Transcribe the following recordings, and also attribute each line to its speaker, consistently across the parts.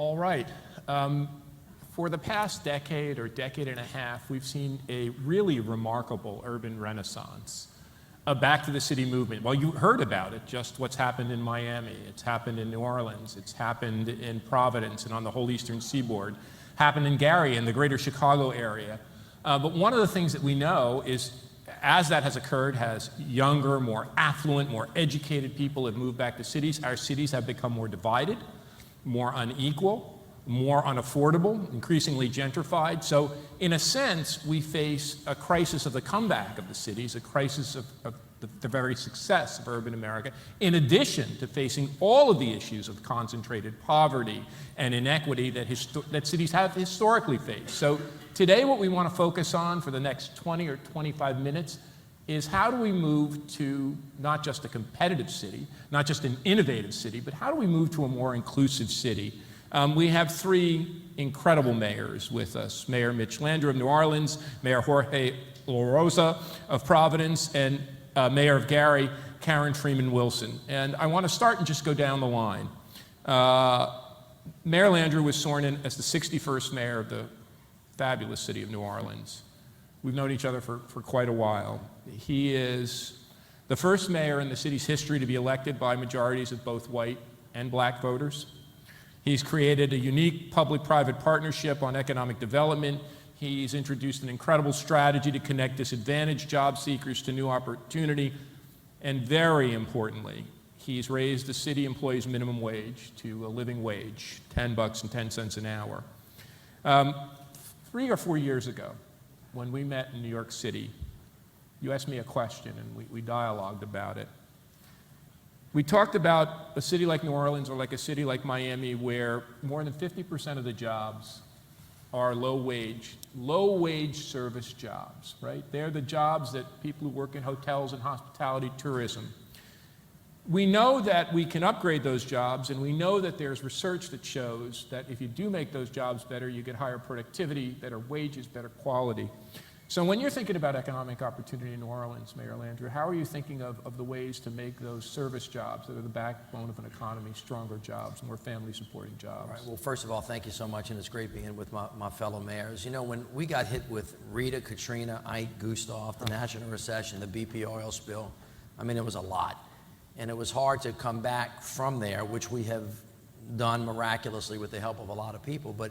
Speaker 1: All right. For the past decade or decade and a half, we've seen a really remarkable urban renaissance, a back to the city movement. Well, you heard about it, just what's happened in Miami. It's happened in New Orleans. It's happened in Providence and on the whole eastern seaboard. Happened in Gary and the greater Chicago area. But one of the things that we know is, as that has occurred, has younger, more affluent, more educated people have moved back to cities. Our cities have become more divided, more unequal, more unaffordable, increasingly gentrified. So in a sense, we face a crisis of the comeback of the cities, a crisis of the very success of urban America, in addition to facing all of the issues of concentrated poverty and inequity that cities have historically faced. So today what we want to focus on for the next 20 or 25 minutes is how do we move to not just a competitive city, not just an innovative city, but how do we move to a more inclusive city? We have three incredible mayors with us. Mayor Mitch Landrieu of New Orleans, Mayor Jorge Elorza of Providence, and Mayor of Gary, Karen Freeman-Wilson. And I want to start and just go down the line. Mayor Landrieu was sworn in as the 61st mayor of the fabulous city of New Orleans. We've known each other for quite a while. He is the first mayor in the city's history to be elected by majorities of both white and black voters. He's created a unique public-private partnership on economic development. He's introduced an incredible strategy to connect disadvantaged job seekers to new opportunity. And very importantly, he's raised the city employees' minimum wage to a living wage, $10.10 an hour. 3 or 4 years ago, when we met in New York City, you asked me a question and we dialogued about it. We talked about a city like New Orleans or like a city like Miami where more than 50% of the jobs are low-wage service jobs, right? They're the jobs that people who work in hotels and hospitality, tourism. We know that we can upgrade those jobs, and we know that there's research that shows that if you do make those jobs better, you get higher productivity, better wages, better quality. So when you're thinking about economic opportunity in New Orleans, Mayor Landrieu, how are you thinking of the ways to make those service jobs that are the backbone of an economy stronger jobs, more family-supporting jobs?
Speaker 2: All right. Well, first of all, thank you so much, and it's great being with my fellow mayors. You know, when we got hit with Rita, Katrina, Ike, Gustav, the national recession, the BP oil spill, I mean, it was a lot. And it was hard to come back from there, which we have done miraculously with the help of a lot of people. But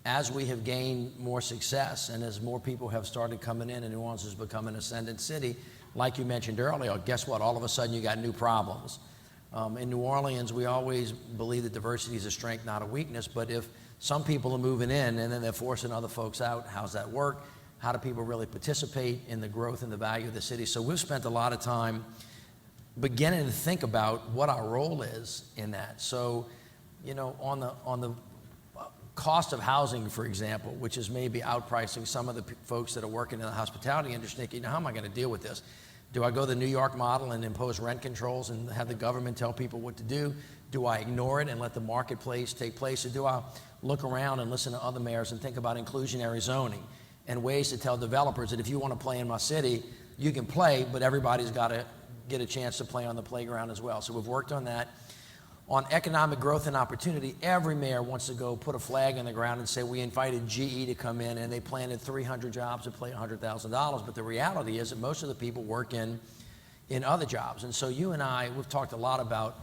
Speaker 2: as we have gained more success and as more people have started coming in and New Orleans has become an ascendant city, like you mentioned earlier, guess what? All of a sudden you got new problems. In New Orleans, we always believe that diversity is a strength, not a weakness. But if some people are moving in and then they're forcing other folks out, how's that work? How do people really participate in the growth and the value of the city? So we've spent a lot of time beginning to think about what our role is in that. So, you know, on the cost of housing, for example, which is maybe outpricing some of the folks that are working in the hospitality industry, thinking, how am I going to deal with this? Do I go the New York model and impose rent controls and have the government tell people what to do? Do I ignore it and let the marketplace take place? Or do I look around and listen to other mayors and think about inclusionary zoning and ways to tell developers that if you want to play in my city, you can play, but everybody's got to get a chance to play on the playground as well. So we've worked on that. On economic growth and opportunity, every mayor wants to go put a flag in the ground and say, we invited GE to come in and they planted 300 jobs and paid $100,000. But the reality is that most of the people work in other jobs. And so you and I, we've talked a lot about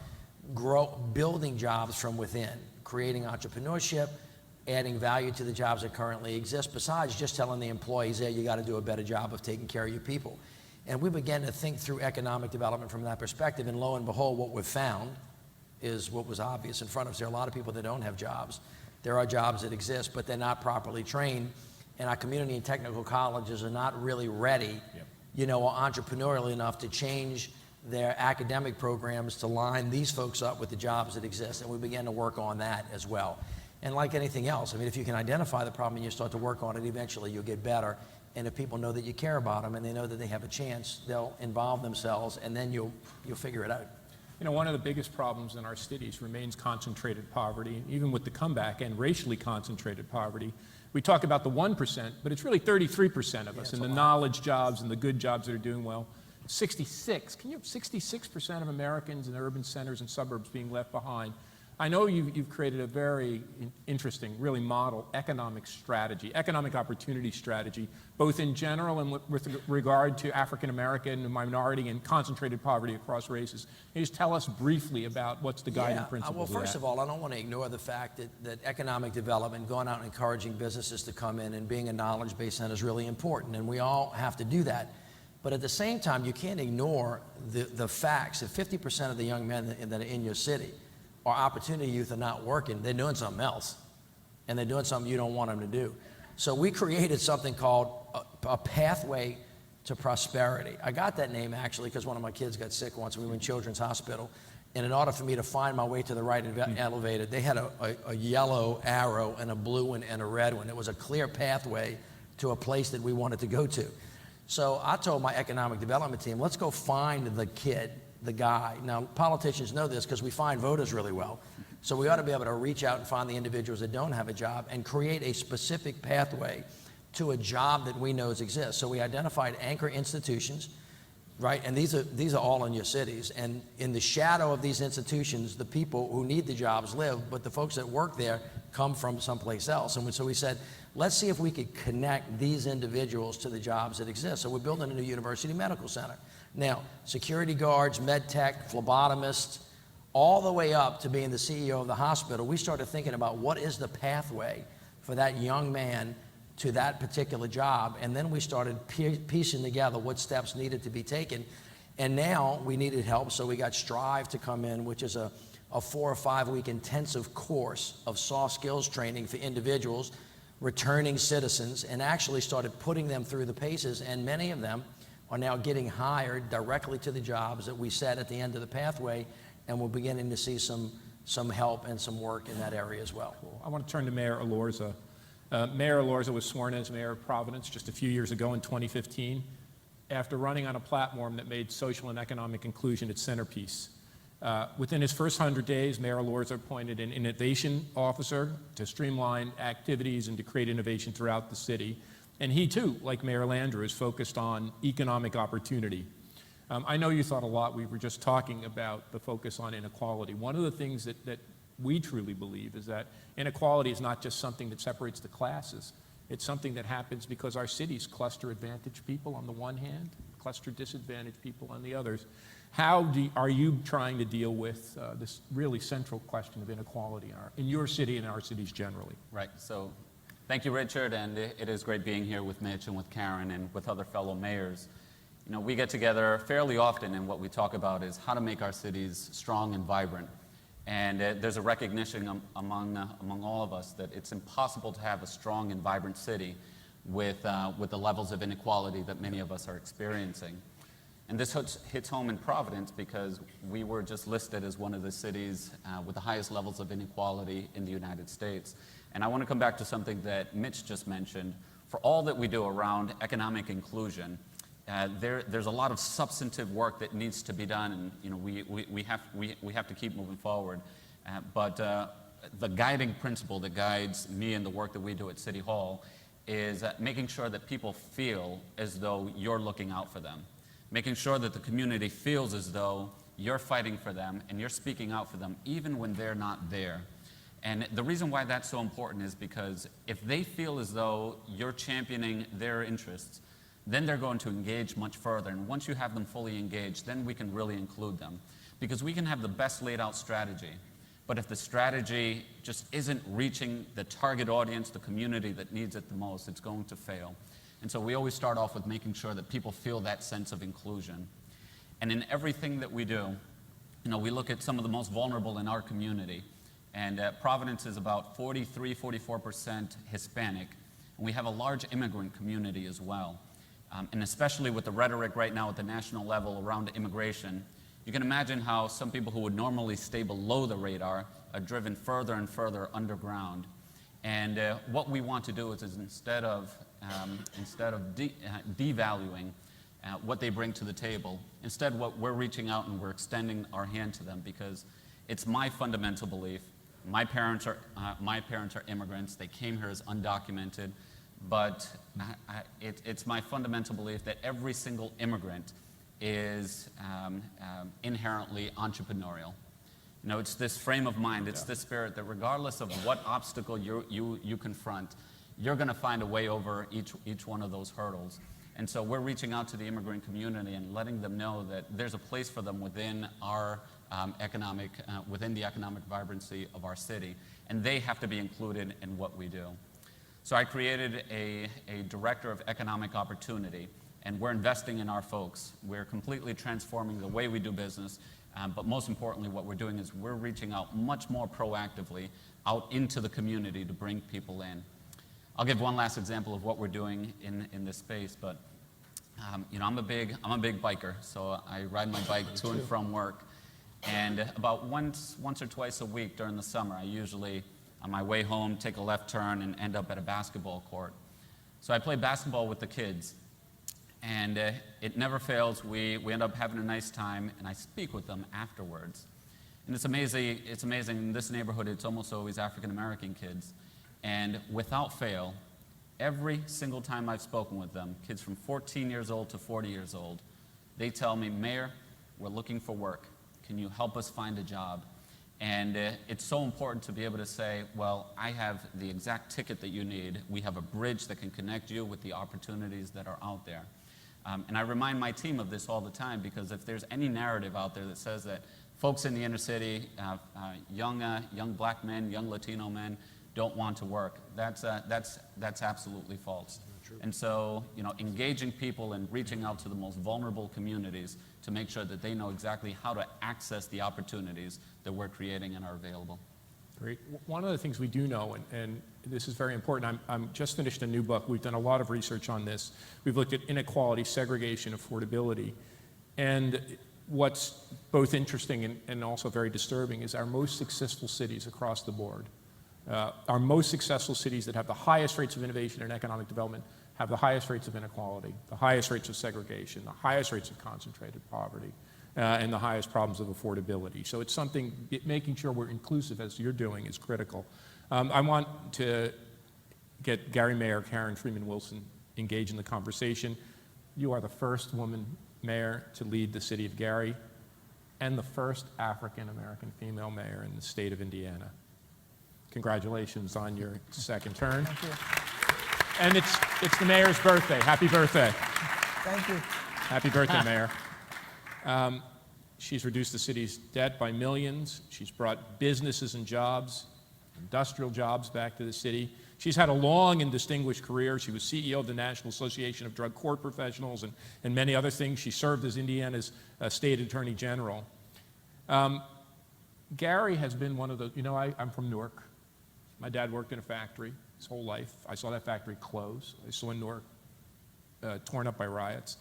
Speaker 2: building jobs from within, creating entrepreneurship, adding value to the jobs that currently exist, besides just telling the employees, hey, you got to do a better job of taking care of your people. And we began to think through economic development from that perspective, and lo and behold, what we've found is what was obvious in front of us. There are a lot of people that don't have jobs. There are jobs that exist, but they're not properly trained, and our community and technical colleges are not really ready, you know, or entrepreneurial enough to change their academic programs to line these folks up with the jobs that exist, and we began to work on that as well. And like anything else, I mean, if you can identify the problem and you start to work on it, eventually you'll get better. And if people know that you care about them and they know that they have a chance, they'll involve themselves, and then you'll figure it out.
Speaker 1: You know, one of the biggest problems in our cities remains concentrated poverty, even with the comeback, and racially concentrated poverty. We talk about the 1%, but it's really 33% of us in the knowledge jobs and the good jobs that are doing well. 66% of Americans in urban centers and suburbs being left behind? I know you've created a very interesting, really model economic strategy, economic opportunity strategy, both in general and with regard to African American, minority, and concentrated poverty across races. Can you just tell us briefly about what's the guiding principles
Speaker 2: well,
Speaker 1: of that?
Speaker 2: first of all, I don't want to ignore the fact that economic development, going out and encouraging businesses to come in and being a knowledge-based center is really important, and we all have to do that. But at the same time, you can't ignore the facts that 50% of the young men that are in your city or opportunity youth are not working, they're doing something else. And they're doing something you don't want them to do. So we created something called a pathway to prosperity. I got that name actually because one of my kids got sick once. We were in Children's Hospital. And in order for me to find my way to the right elevator, they had a yellow arrow and a blue one and a red one. It was a clear pathway to a place that we wanted to go to. So I told my economic development team, let's go find the kid, the guy. Now, politicians know this because we find voters really well. So we ought to be able to reach out and find the individuals that don't have a job and create a specific pathway to a job that we know exists. So we identified anchor institutions, right? And these are all in your cities. And in the shadow of these institutions, the people who need the jobs live, but the folks that work there come from someplace else. And so we said, let's see if we could connect these individuals to the jobs that exist. So we're building a new university medical center. Now, security guards, med tech, phlebotomists, all the way up to being the CEO of the hospital, we started thinking about what is the pathway for that young man to that particular job. And then we started piecing together what steps needed to be taken. And now we needed help, so we got Strive to come in, which is a 4 or 5 week intensive course of soft skills training for individuals, returning citizens, and actually started putting them through the paces. And many of them are now getting hired directly to the jobs that we set at the end of the pathway, and we're beginning to see some help and some work in that area as well.
Speaker 1: Cool. I want to turn to Mayor Elorza. Mayor Elorza was sworn as mayor of Providence just a few years ago in 2015 after running on a platform that made social and economic inclusion its centerpiece. Within his first 100 days, Mayor Elorza appointed an innovation officer to streamline activities and to create innovation throughout the city. And he too, like Mayor Landrieu, is focused on economic opportunity. I know you thought a lot, we were just talking about the focus on inequality. One of the things that we truly believe is that inequality is not just something that separates the classes. It's something that happens because our cities cluster advantaged people on the one hand, cluster disadvantaged people on the others. How are you trying to deal with this really central question of inequality in your city and our cities generally?
Speaker 3: Right. So thank you, Richard, and it is great being here with Mitch and with Karen and with other fellow mayors. You know, we get together fairly often, and what we talk about is how to make our cities strong and vibrant. And there's a recognition among all of us that it's impossible to have a strong and vibrant city with the levels of inequality that many of us are experiencing. And this hits home in Providence because we were just listed as one of the cities with the highest levels of inequality in the United States. And I want to come back to something that Mitch just mentioned. For all that we do around economic inclusion, there's a lot of substantive work that needs to be done, and you know, we have to keep moving forward. But the guiding principle that guides me and the work that we do at City Hall is making sure that people feel as though you're looking out for them, making sure that the community feels as though you're fighting for them and you're speaking out for them even when they're not there. And the reason why that's so important is because if they feel as though you're championing their interests, then they're going to engage much further. And once you have them fully engaged, then we can really include them. Because we can have the best laid out strategy, but if the strategy just isn't reaching the target audience, the community that needs it the most, it's going to fail. And so we always start off with making sure that people feel that sense of inclusion. And in everything that we do, you know, we look at some of the most vulnerable in our community. And Providence is about 44% Hispanic. And we have a large immigrant community as well. And especially with the rhetoric right now at the national level around immigration, you can imagine how some people who would normally stay below the radar are driven further and further underground. And what we want to do is instead of devaluing what they bring to the table, instead what we're reaching out and we're extending our hand to them, because it's my fundamental belief. My parents are immigrants. They came here as undocumented. But it's my fundamental belief that every single immigrant is inherently entrepreneurial. You know, it's this frame of mind, it's this spirit that regardless of what obstacle you confront, you're going to find a way over each one of those hurdles. And so we're reaching out to the immigrant community and letting them know that there's a place for them within our within the economic vibrancy of our city, and they have to be included in what we do. So I created a director of economic opportunity, and we're investing in our folks. We're completely transforming the way we do business, but most importantly, what we're doing is we're reaching out much more proactively out into the community to bring people in. I'll give one last example of what we're doing in this space, but you know, I'm a big biker, so I ride my bike to and from work. And about once or twice a week during the summer, I usually, on my way home, take a left turn and end up at a basketball court. So I play basketball with the kids, and it never fails. We end up having a nice time, and I speak with them afterwards. And it's amazing. In this neighborhood, it's almost always African-American kids. And without fail, every single time I've spoken with them, kids from 14 years old to 40 years old, they tell me, Mayor, we're looking for work. Can you help us find a job? And it's so important to be able to say, well, I have the exact ticket that you need. We have a bridge that can connect you with the opportunities that are out there. And I remind my team of this all the time, because if there's any narrative out there that says that folks in the inner city, young black men, young Latino men, don't want to work, that's absolutely false. And so, you know, engaging people and reaching out to the most vulnerable communities to make sure that they know exactly how to access the opportunities that we're creating and are available.
Speaker 1: Great. One of the things we do know, and this is very important, I'm just finished a new book. We've done a lot of research on this. We've looked at inequality, segregation, affordability. And what's both interesting and also very disturbing is our most successful cities across the board, our most successful cities that have the highest rates of innovation and economic development have the highest rates of inequality, the highest rates of segregation, the highest rates of concentrated poverty, and the highest problems of affordability. So it's something, making sure we're inclusive as you're doing is critical. I want to get Gary Mayor, Karen Freeman-Wilson engaged in the conversation. You are the first woman mayor to lead the city of Gary and the first African-American female mayor in the state of Indiana. Congratulations on your second turn.
Speaker 4: Thank you.
Speaker 1: And it's the mayor's birthday. Happy birthday.
Speaker 4: Thank you.
Speaker 1: Happy birthday, Mayor. She's reduced the city's debt by millions. She's brought businesses and jobs, industrial jobs back to the city. She's had a long and distinguished career. She was CEO of the National Association of Drug Court Professionals and many other things. She served as Indiana's state attorney general. Gary has been one of the, you know, I'm from Newark. My dad worked in a factory his whole life. I saw that factory close. I saw Newark torn up by riots.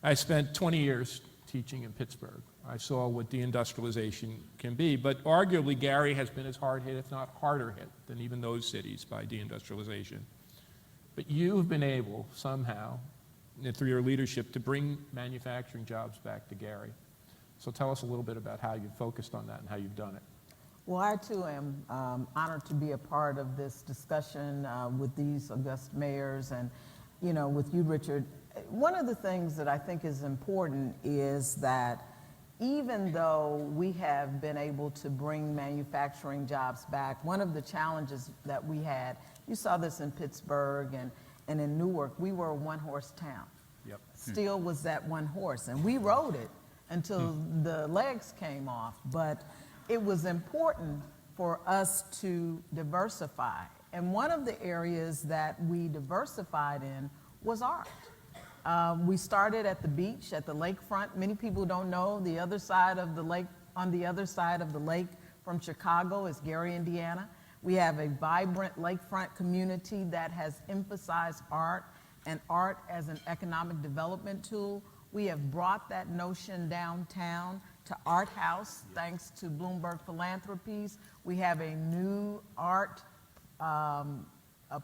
Speaker 1: I spent 20 years teaching in Pittsburgh. I saw what deindustrialization can be, but arguably Gary has been as hard hit, if not harder hit, than even those cities by deindustrialization. But you've been able somehow, and through your leadership, to bring manufacturing jobs back to Gary. So tell us a little bit about how you've focused on that and how you've done it.
Speaker 4: Well, I too am honored to be a part of this discussion with these august mayors and, you know, with you, Richard. One of the things that I think is important is that even though we have been able to bring manufacturing jobs back, one of the challenges that we had, you saw this in Pittsburgh and in Newark, we were a one-horse town.
Speaker 1: Yep.
Speaker 4: Steel was that one horse, and we rode it until the legs came off. But it was important for us to diversify. And one of the areas that we diversified in was art. We started at the beach, at the lakefront. Many people don't know the other side of the lake, on the other side of the lake from Chicago is Gary, Indiana. We have a vibrant lakefront community that has emphasized art and art as an economic development tool. We have brought that notion downtown to Art House, thanks to Bloomberg Philanthropies. We have a new art, a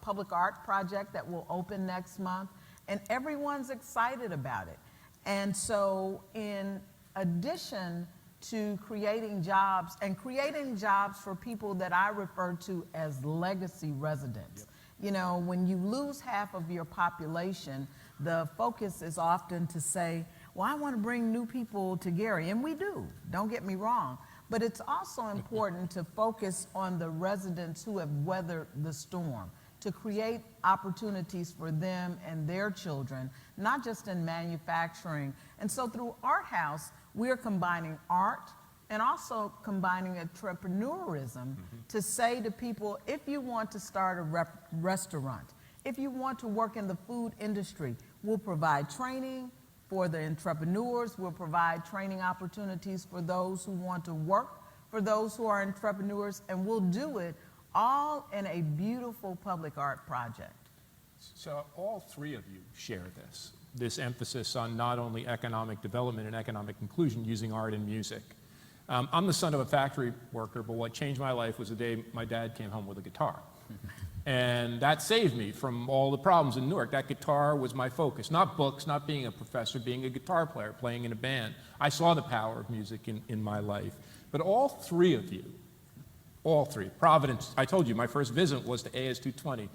Speaker 4: public art project that will open next month, and everyone's excited about it. And so in addition to creating jobs, and creating jobs for people that I refer to as legacy residents. Yep. You know, when you lose half of your population, the focus is often to say, well, I want to bring new people to Gary, and we do, don't get me wrong, But it's also important to focus on the residents who have weathered the storm, to create opportunities for them and their children, not just in manufacturing. And so through Art House, we're combining art and also combining entrepreneurism to say to people, if you want to start a restaurant, if you want to work in the food industry, we'll provide training for the entrepreneurs, we'll provide training opportunities for those who want to work for those who are entrepreneurs, and we'll do it all in a beautiful public art project.
Speaker 1: So all three of you share this emphasis on not only economic development and economic inclusion using art and music. I'm the son of a factory worker, but what changed my life was the day my dad came home with a guitar. And that saved me from all the problems in Newark. That guitar was my focus, not books, not being a professor, being a guitar player, playing in a band. I saw the power of music in my life. But all three of you, all three, Providence, I told you my first visit was to AS220.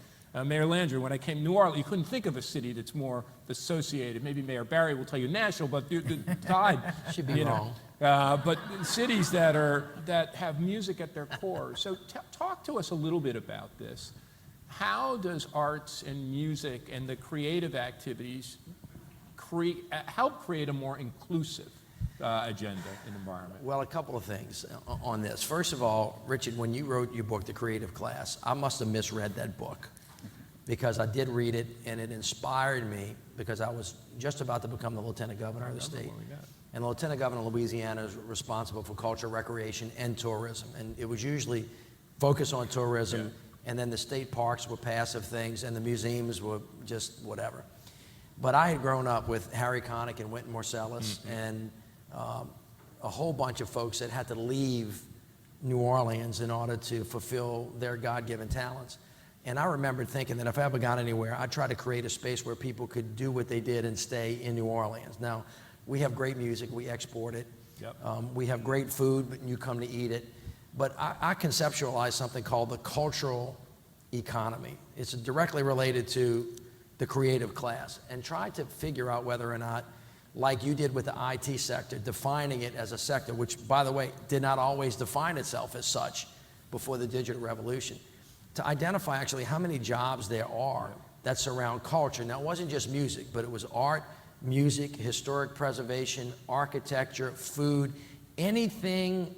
Speaker 1: Mayor Landrieu, when I came to New Orleans, you couldn't think of a city that's more associated. Maybe Mayor Barry will tell you national, but the tide.
Speaker 2: Should be wrong.
Speaker 1: But cities that have music at their core. So talk to us a little bit about this. How does arts and music and the creative activities help create a more inclusive agenda and environment?
Speaker 2: Well, a couple of things on this. First of all, Richard, when you wrote your book, The Creative Class, I must have misread that book, because I did read it and it inspired me, because I was just about to become the Lieutenant Governor of the state. And the Lieutenant Governor of Louisiana is responsible for culture, recreation, and tourism. And it was usually focused on tourism, and then the state parks were passive things, and the museums were just whatever. But I had grown up with Harry Connick and Wynton Marsalis, and a whole bunch of folks that had to leave New Orleans in order to fulfill their God-given talents. And I remembered thinking that if I ever got anywhere, I'd try to create a space where people could do what they did and stay in New Orleans. Now, we have great music, we export it.
Speaker 1: Yep.
Speaker 2: We have great food, but you come to eat it. But I conceptualized something called the cultural economy. It's directly related to the creative class, and tried to figure out whether or not, like you did with the IT sector, defining it as a sector, which, by the way, did not always define itself as such before the digital revolution, to identify actually how many jobs there are that surround culture. Now, it wasn't just music, but it was art, music, historic preservation, architecture, food, anything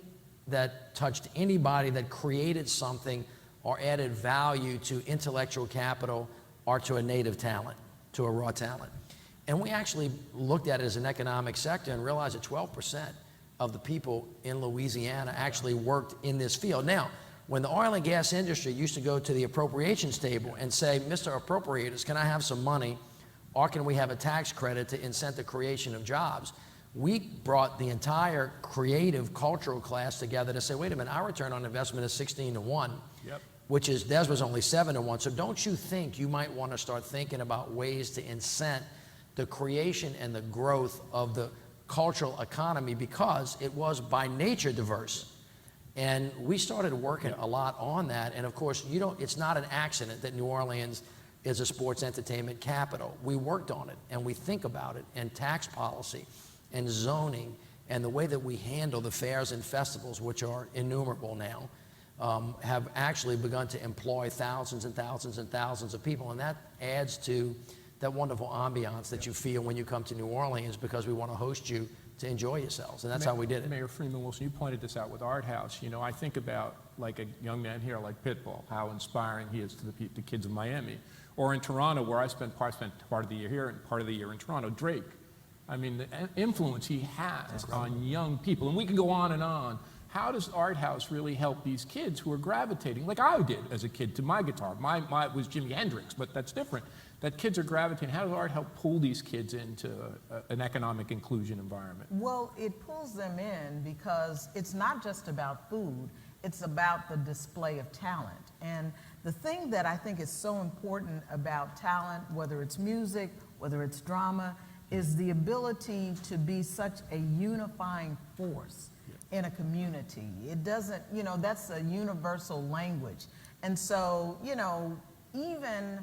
Speaker 2: that touched anybody that created something or added value to intellectual capital or to a native talent, to a raw talent. And we actually looked at it as an economic sector and realized that 12% of the people in Louisiana actually worked in this field. Now, when the oil and gas industry used to go to the appropriations table and say, Mr. Appropriators, can I have some money, or can we have a tax credit to incent the creation of jobs? We brought the entire creative cultural class together to say, wait a minute, our return on investment is 16-1, which is, theirs was only 7-1. So don't you think you might want to start thinking about ways to incent the creation and the growth of the cultural economy, because it was by nature diverse. And we started working a lot on that. And of course, it's not an accident that New Orleans is a sports entertainment capital. We worked on it, and we think about it, and tax policy and zoning and the way that we handle the fairs and festivals, which are innumerable now, have actually begun to employ thousands and thousands and thousands of people. And that adds to that wonderful ambiance that you feel when you come to New Orleans, because we want to host you to enjoy yourselves. And that's how we did it.
Speaker 1: Mayor Freeman-Wilson, you pointed this out with Art House. You know, I think about like a young man here like Pitbull, how inspiring he is to the kids of Miami. Or in Toronto, where I spent part of the year here and part of the year in Toronto, Drake. I mean, the influence he has on young people. And we can go on and on. How does Art House really help these kids who are gravitating, like I did as a kid, to my guitar? My was Jimi Hendrix, but that's different. That kids are gravitating. How does art help pull these kids into an economic inclusion environment?
Speaker 4: Well, it pulls them in because it's not just about food, it's about the display of talent. And the thing that I think is so important about talent, whether it's music, whether it's drama, is the ability to be such a unifying force in a community. It doesn't, that's a universal language. And so, even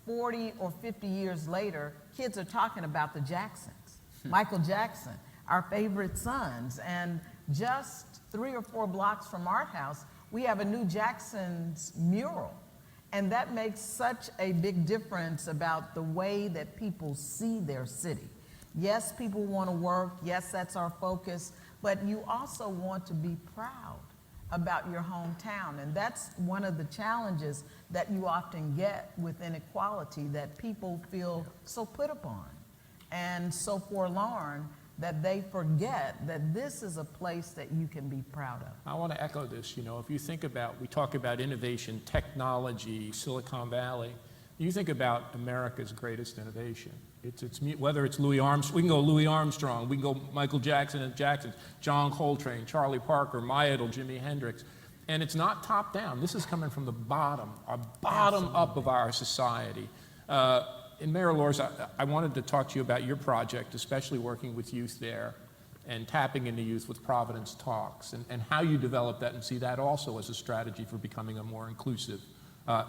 Speaker 4: 40 or 50 years later, kids are talking about the Jacksons, Michael Jackson. our favorite sons. And just 3 or 4 blocks from our house, we have a new Jackson's mural. And that makes such a big difference about the way that people see their city. Yes, people want to work. Yes, that's our focus. But you also want to be proud about your hometown. And that's one of the challenges that you often get with inequality, that people feel so put upon and so forlorn that they forget that this is a place that you can be proud of.
Speaker 1: I want to echo this. You know, if you think about, we talk about innovation, technology, Silicon Valley, you think about America's greatest innovation. Whether it's Louis Armstrong, we can go Louis Armstrong, we can go Michael Jackson and Jackson, John Coltrane, Charlie Parker, my idol, Jimi Hendrix. And it's not top down. This is coming from the bottom up of our society. And Mayor Elorza, I wanted to talk to you about your project, especially working with youth there and tapping into youth with Providence Talks, and how you develop that and see that also as a strategy for becoming a more inclusive,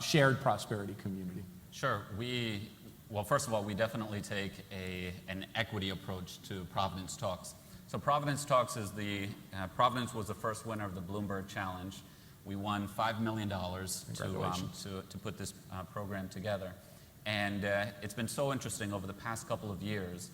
Speaker 1: shared prosperity community.
Speaker 3: Sure. Well, first of all, we definitely take an equity approach to Providence Talks. So Providence Talks is Providence was the first winner of the Bloomberg Challenge. We won $5 million to put this program together. And it's been so interesting over the past couple of years.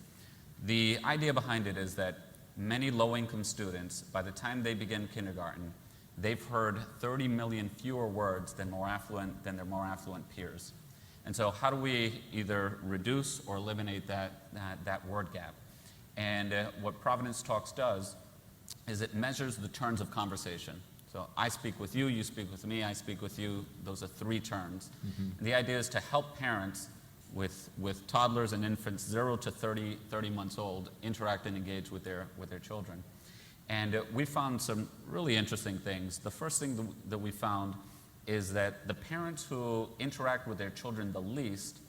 Speaker 3: The idea behind it is that many low-income students, by the time they begin kindergarten, they've heard 30 million fewer words than their more affluent peers. And so how do we either reduce or eliminate that word gap? And what Providence Talks does is it measures the turns of conversation. So I speak with you, you speak with me, I speak with you. Those are 3 turns. Mm-hmm. And the idea is to help parents with toddlers and infants 0 to 30 months old interact and engage with their children. And we found some really interesting things. The first thing that we found is that the parents who interact with their children the least,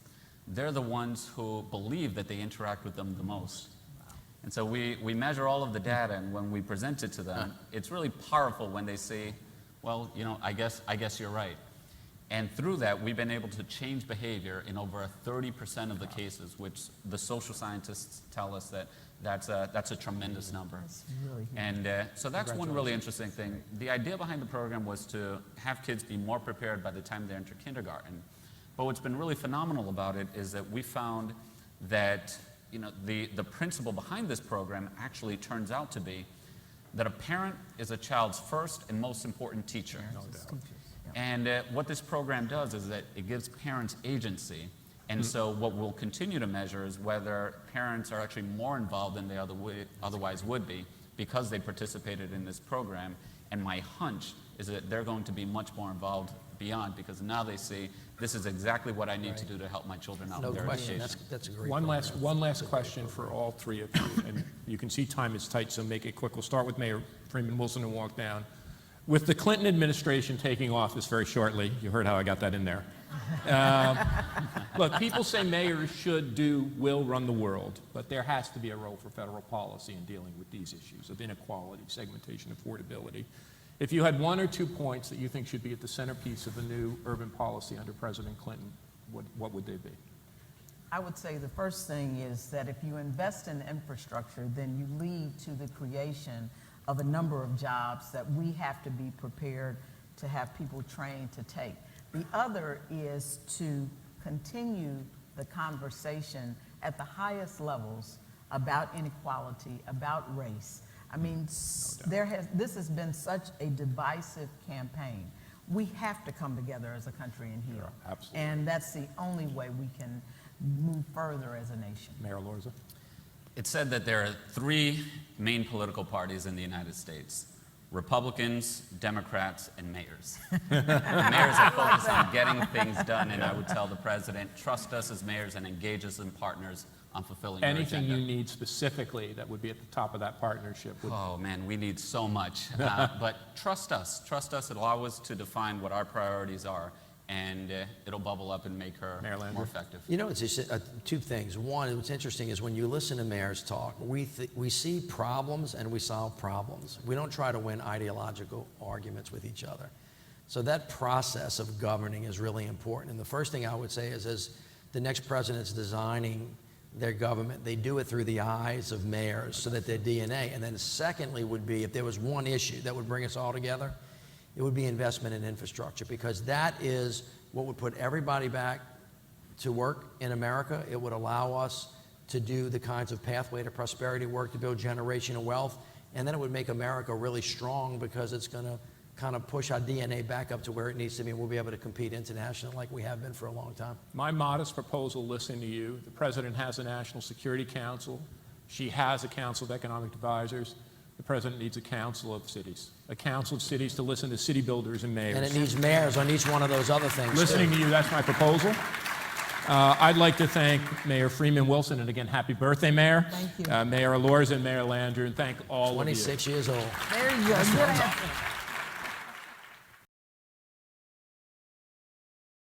Speaker 3: they're the ones who believe that they interact with them the most. And so we measure all of the data, and when we present it to them, it's really powerful when they say, well, you know, I guess you're right. And through that, we've been able to change behavior in over 30% of the cases, which the social scientists tell us that's a tremendous number.
Speaker 4: That's really huge.
Speaker 3: And so that's one really interesting thing. The idea behind the program was to have kids be more prepared by the time they enter kindergarten. But what's been really phenomenal about it is that we found that, you know, the principle behind this program actually turns out to be that a parent is a child's first and most important teacher.
Speaker 1: No doubt.
Speaker 3: And what this program does is that it gives parents agency. And so what we'll continue to measure is whether parents are actually more involved than they otherwise would be because they participated in this program. And my hunch is that they're going to be much more involved beyond, because now they see this is exactly what I need to do to help my children out with their education.
Speaker 2: That's a great
Speaker 1: One
Speaker 2: program.
Speaker 1: last question for all 3 of you, and you can see time is tight, so make it quick. We'll start with Mayor Freeman-Wilson and walk down. With the Clinton administration taking office very shortly, you heard how I got that in there. Look, people say mayors will run the world, but there has to be a role for federal policy in dealing with these issues of inequality, segmentation, affordability. If you had 1 or 2 points that you think should be at the centerpiece of a new urban policy under President Clinton, what would they be?
Speaker 4: I would say the first thing is that if you invest in infrastructure, then you lead to the creation of a number of jobs that we have to be prepared to have people trained to take. The other is to continue the conversation at the highest levels about inequality, about race. I mean, this has been such a divisive campaign. We have to come together as a country and heal.
Speaker 1: Sure, absolutely.
Speaker 4: And that's the only way we can move further as a nation.
Speaker 1: Mayor Elorza?
Speaker 3: It's said that there are 3 main political parties in the United States: Republicans, Democrats, and mayors. The mayors are focused on getting things done, and I would tell the president, trust us as mayors and engage us as partners on fulfilling
Speaker 1: Anything
Speaker 3: your
Speaker 1: you
Speaker 3: agenda.
Speaker 1: need specifically that would be at the top of that partnership?
Speaker 3: Oh man, we need so much. But trust us, allow us to define what our priorities are, and it'll bubble up and make her
Speaker 1: Mayor Landrieu?
Speaker 3: more effective.
Speaker 2: You know, it's just 2 things. One, what's interesting is when you listen to mayors talk, we see problems and we solve problems. We don't try to win ideological arguments with each other. So that process of governing is really important. And the first thing I would say is, as the next president's designing their government. They do it through the eyes of mayors so that their DNA. And then secondly would be, if there was one issue that would bring us all together, it would be investment in infrastructure, because that is what would put everybody back to work in America. It would allow us to do the kinds of pathway to prosperity work to build generational wealth. And then it would make America really strong, because it's going to kind of push our DNA back up to where it needs to be, and we'll be able to compete internationally like we have been for a long time.
Speaker 1: My modest proposal, listening to you, the President has a National Security Council. She has a Council of Economic Advisors. The President needs a Council of Cities, a Council of Cities to listen to city builders and mayors.
Speaker 2: And it needs mayors on each one of those other things.
Speaker 1: Listening to you, that's my proposal. I'd like to thank Mayor Freeman-Wilson, and again, happy birthday, Mayor.
Speaker 4: Thank you.
Speaker 1: Mayor Elorza and Mayor Landrieu, and thank all of you.
Speaker 2: 26 years old.
Speaker 4: There you go. Good answer.